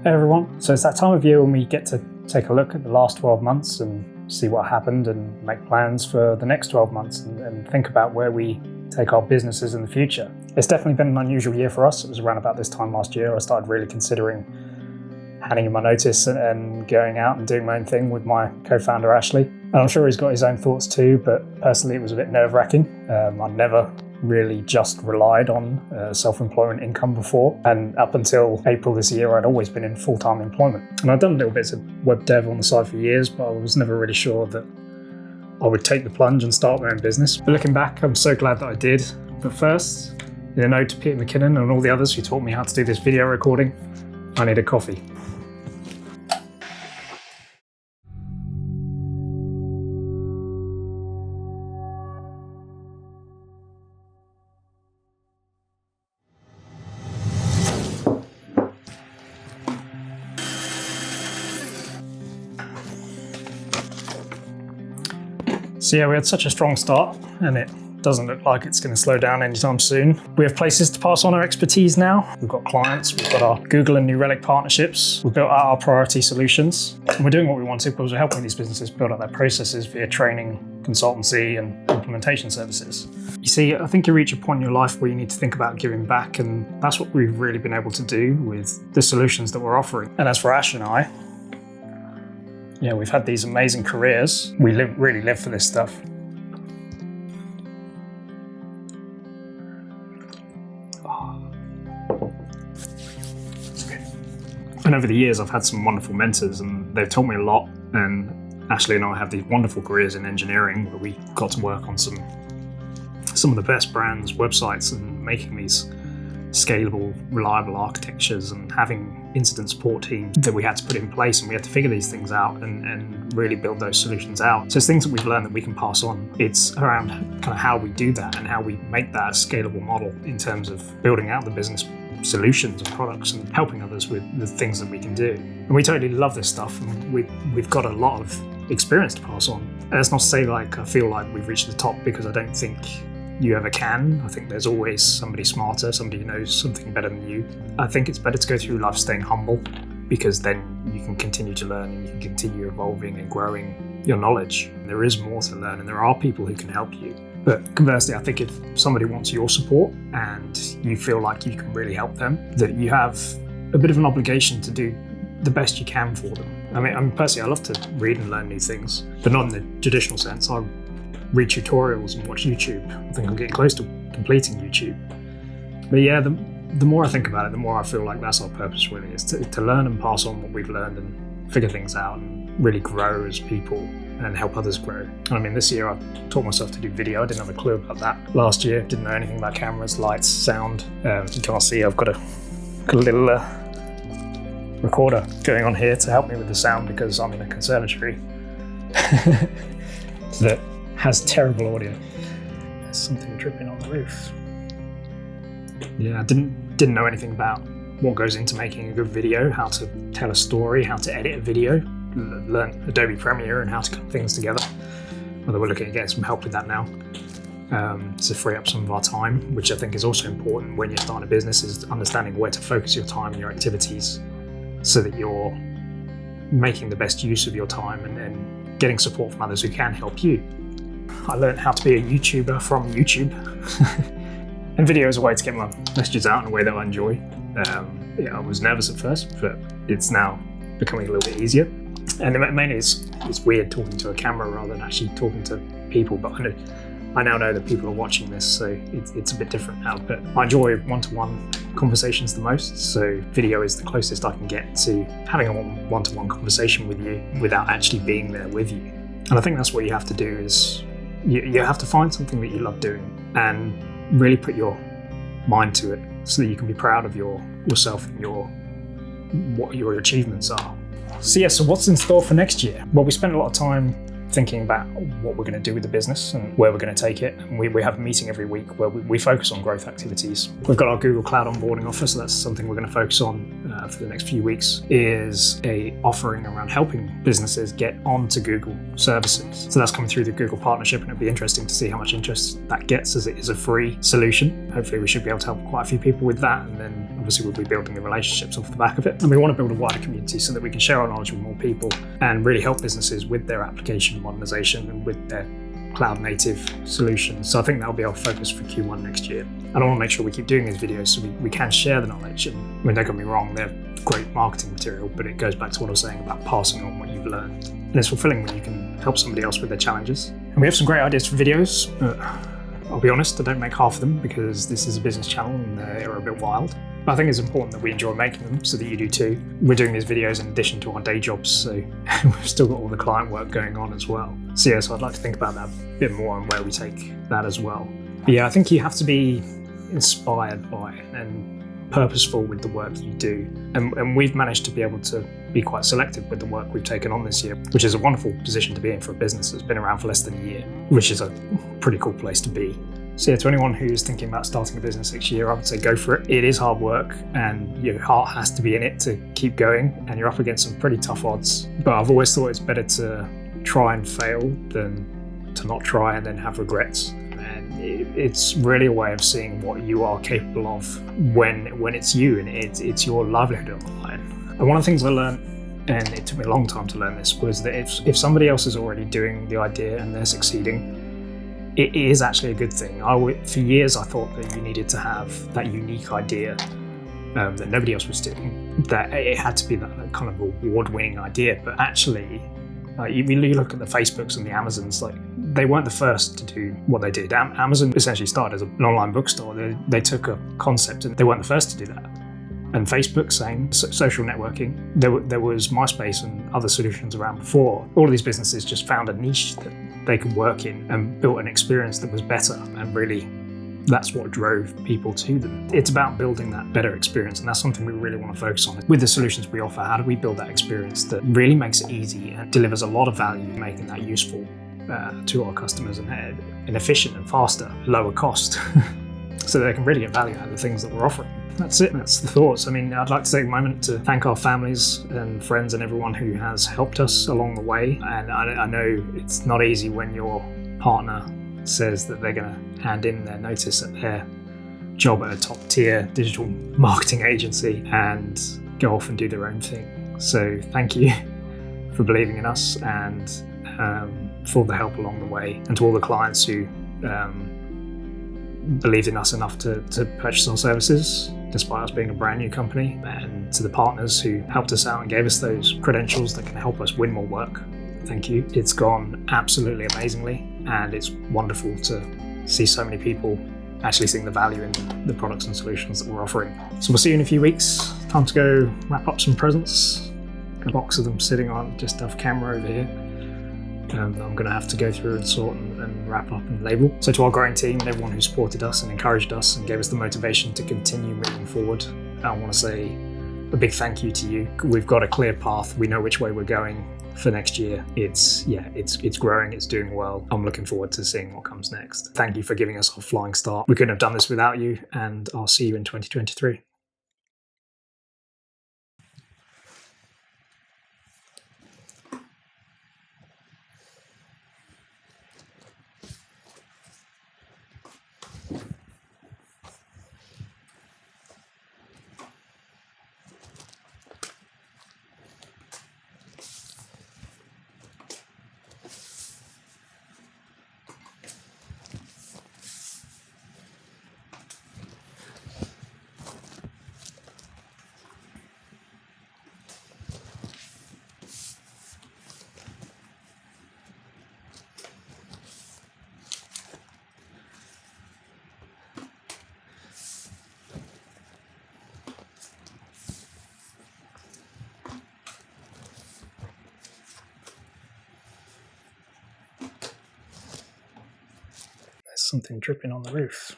Hey everyone, so it's that time of year when we get to take a look at the last 12 months and see what happened and make plans for the next 12 months and think about where we take our businesses in the future. It's definitely been an unusual year for us. It was around about this time last year I started really considering handing in my notice and going out and doing my own thing with my co-founder Ashley. And I'm sure he's got his own thoughts too, but personally it was a bit nerve-wracking. I never really just relied on self-employment income before, and up until April this year I'd always been in full-time employment. And I'd done little bits of web dev on the side for years, but I was never really sure that I would take the plunge and start my own business. But looking back, I'm so glad that I did. But first, in a note to Peter McKinnon and all the others who taught me how to do this video recording, I need a coffee. So yeah, we had such a strong start and it doesn't look like it's going to slow down anytime soon. We have places to pass on our expertise now. We've got clients, we've got our Google and New Relic partnerships, we've built out our priority solutions, and we're doing what we wanted because we're helping these businesses build out their processes via training, consultancy and implementation services. You see, I think you reach a point in your life where you need to think about giving back, and that's what we've really been able to do with the solutions that we're offering. And as for Ash and I, yeah, we've had these amazing careers. We really live for this stuff. It's good. And over the years, I've had some wonderful mentors and they've taught me a lot. And Ashley and I have these wonderful careers in engineering where we got to work on some of the best brands, websites, and making these scalable, reliable architectures and having incident support teams that we had to put in place, and we had to figure these things out and really build those solutions out. So it's things that we've learned that we can pass on. It's around kind of how we do that and how we make that a scalable model in terms of building out the business solutions and products and helping others with the things that we can do. And we totally love this stuff, and we've got a lot of experience to pass on. And that's not to say like I feel like we've reached the top, because I don't think you ever can. I think there's always somebody smarter, somebody who knows something better than you. I think it's better to go through life staying humble, because then you can continue to learn and you can continue evolving and growing your knowledge. There is more to learn and there are people who can help you. But conversely, I think if somebody wants your support and you feel like you can really help them, that you have a bit of an obligation to do the best you can for them. I mean, personally, I love to read and learn new things, but not in the traditional sense. I read tutorials and watch YouTube. I think I'm getting close to completing YouTube. But yeah, the more I think about it, the more I feel like that's our purpose really, is to learn and pass on what we've learned and figure things out and really grow as people and help others grow. And I mean, this year I taught myself to do video. I didn't have a clue about that. Last year, didn't know anything about cameras, lights, sound. As you can't see, I've got a little recorder going on here to help me with the sound, because I'm in a conservatory that has terrible audio. There's something dripping on the roof. Yeah, I didn't know anything about what goes into making a good video, how to tell a story, how to edit a video, learn Adobe Premiere and how to cut things together. Although we're looking at getting some help with that now, to free up some of our time, which I think is also important when you're starting a business, is understanding where to focus your time and your activities so that you're making the best use of your time and getting support from others who can help you. I learned how to be a YouTuber from YouTube. And video is a way to get my messages out in a way that I enjoy. I was nervous at first, but it's now becoming a little bit easier. And mainly it's weird talking to a camera rather than actually talking to people, but I now know that people are watching this, so it's a bit different now. But I enjoy one-to-one conversations the most, so video is the closest I can get to having a one-to-one conversation with you without actually being there with you. And I think that's what you have to do, is you have to find something that you love doing and really put your mind to it so that you can be proud of yourself and what your achievements are. So what's in store for next year? Well, we spent a lot of time thinking about what we're going to do with the business and where we're going to take it. And we have a meeting every week where we focus on growth activities. We've got our Google Cloud onboarding offer, so that's something we're going to focus on for the next few weeks, is a offering around helping businesses get onto Google services. So that's coming through the Google partnership, and it'll be interesting to see how much interest that gets, as it is a free solution. Hopefully we should be able to help quite a few people with that, and then obviously we'll be building the relationships off the back of it. And we want to build a wider community so that we can share our knowledge with more people and really help businesses with their application modernization and with their cloud native solutions. So I think that'll be our focus for Q1 next year. And I want to make sure we keep doing these videos so we can share the knowledge. And I mean, don't get me wrong, they're great marketing material, but it goes back to what I was saying about passing on what you've learned. And it's fulfilling when you can help somebody else with their challenges. And we have some great ideas for videos, but I'll be honest, I don't make half of them because this is a business channel and they're a bit wild. But I think it's important that we enjoy making them so that you do too. We're doing these videos in addition to our day jobs, so we've still got all the client work going on as well. So yeah, so I'd like to think about that a bit more and where we take that as well. But yeah, I think you have to be inspired by and purposeful with the work you do. And we've managed to be able to be quite selective with the work we've taken on this year, which is a wonderful position to be in for a business that's been around for less than a year, which is a pretty cool place to be. So yeah, to anyone who's thinking about starting a business next year, I would say go for it. It is hard work and your heart has to be in it to keep going, and you're up against some pretty tough odds. But I've always thought it's better to try and fail than to not try and then have regrets. And it's really a way of seeing what you are capable of when it's you and it's your livelihood on the line. And one of the things I learned, and it took me a long time to learn this, was that if somebody else is already doing the idea and they're succeeding, it is actually a good thing. For years, I thought that you needed to have that unique idea that nobody else was doing, that it had to be that kind of award-winning idea. But actually, you look at the Facebooks and the Amazons, like they weren't the first to do what they did. Amazon essentially started as an online bookstore. They took a concept and they weren't the first to do that. And Facebook, same, social networking. There was MySpace and other solutions around before. All of these businesses just found a niche that they could work in and built an experience that was better. And really, that's what drove people to them. It's about building that better experience. And that's something we really want to focus on. With the solutions we offer, how do we build that experience that really makes it easy and delivers a lot of value, making that useful to our customers and efficient and faster, lower cost, so they can really get value out of the things that we're offering. That's it. That's the thoughts. I mean, I'd like to take a moment to thank our families and friends and everyone who has helped us along the way. And I know it's not easy when your partner says that they're going to hand in their notice at their job at a top tier digital marketing agency and go off and do their own thing. So thank you for believing in us and for the help along the way, and to all the clients who believed in us enough to purchase our services despite us being a brand new company, and to the partners who helped us out and gave us those credentials that can help us win more work. Thank you. It's gone absolutely amazingly, and it's wonderful to see so many people actually seeing the value in the products and solutions that we're offering. So we'll see you in a few weeks. Time to go wrap up some presents. A box of them sitting on just off camera over here. I'm going to have to go through and sort and wrap up and label. So to our growing team and everyone who supported us and encouraged us and gave us the motivation to continue moving forward, I want to say a big thank you to you. We've got a clear path. We know which way we're going for next year. It's growing, it's doing well. I'm looking forward to seeing what comes next. Thank you for giving us our flying start. We couldn't have done this without you, and I'll see you in 2023. There's something dripping on the roof.